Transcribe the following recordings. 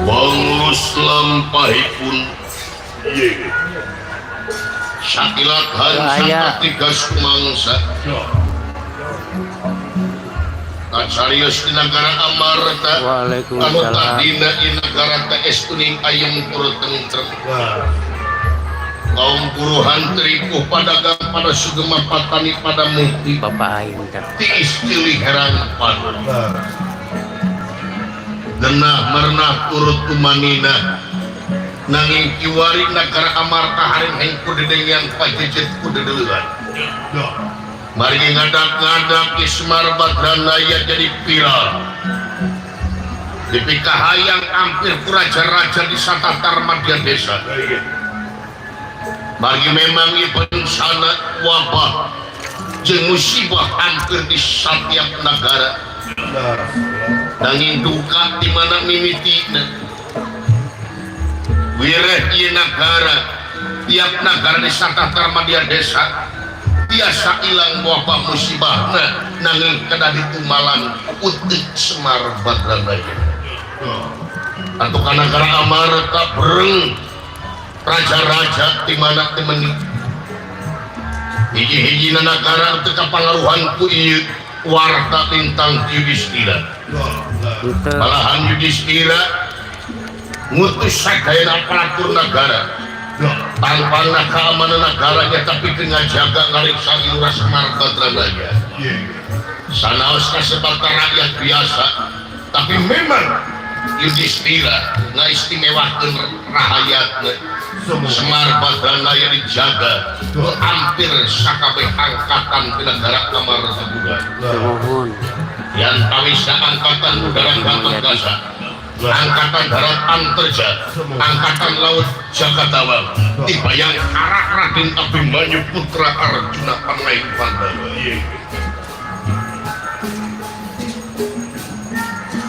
Bangus lampahipun sakilathan saka tiga sumangsa kacarios di negara Amarta anu tadina di negara TS kuning ayem pura tentrem kaum buruhan teripuh padagang pada sugema patani pada mukti ti istili herang padu genah merenah turut tumanina nanging kiwari negara Amarta haring hengku dedengian pajejet kudedelan mari ngadak-ngadak Ismar Badranaya jadi viral di pikahayang hampir raja-raja di Satatar Madya Desa mari memang bencana wabah jeung musibah hampir di setiap negara nanging duka di mana mimitina wireh ieu negara tiap negara di Satatar Madya Desa biasa hilang wabah musibahna nanging kada ditumalan utik Semar Badranaya atau kana negara Amarta bereng raja-raja di mana temeni hiji-hiji negara teu kapangaruhan ku ieu warta tentang Yudhistira malahan Yudhistira ngutus sadayana aparatur negara tanpa keamanan negaranya tapi dengan jaga ngariksa ilmu Semar Badranaya sanaos kasebatan rakyat biasa tapi memang Yudhistira ngaistimewakeun rahayatna Semar Badranaya dijaga hampir sakabeh angkatan di negara Amarta yang tawisa angkatan udara Gatot Kaca angkatan darat Antarja angkatan laut Jagatawang dibayang arak Raden Abimanyu putra Arjuna Pangaing Pandhawa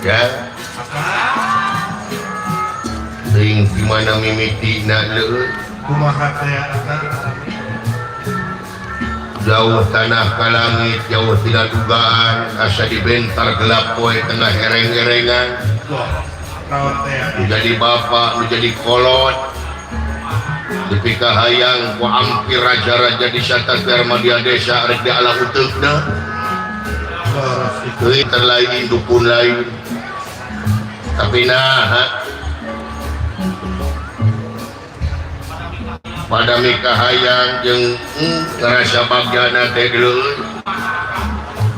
ya ring dimana mimitina leueuh kumaha teh jauh tanah ka langit jauh tidak dugaan asa dibentar gelap poe tengah hereng-herengan menjadi bapak menjadi kolot di pikahayang ku hampir raja-raja di Satatar Madya Desa rek dialah uteukna teu terlain dukun lain tapi nah pada mikahayang jeung ngarasa bagjana teh deuleuh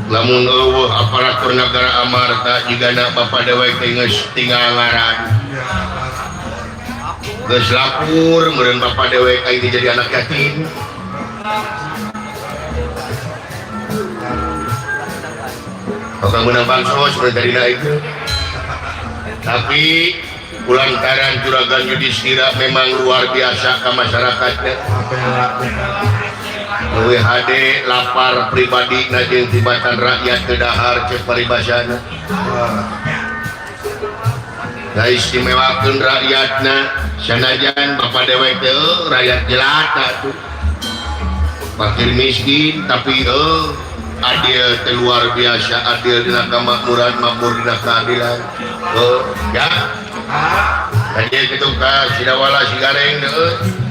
lamun eueuh aparatur negara Amarta jigana Bapak Dewa teh geus tinggal ngaran geus lapur meureun Bapak Dewa teh jadi anak yatim bakal menang bansos dari itu tapi kulantaran juragan Yudhistira memang luar biasa ke masyarakatnya WHD lapar pribadi najeng tibatan rakyat kedahar cek paribasana nah istimewakeun rakyatna sanajan Bapak Dewa teh rakyat jelata tuh fakir miskin tapi adil teh luar biasa adil dina kamakmuran makmur dina keadilan ya jadi gitu ka sidawala sigareng deh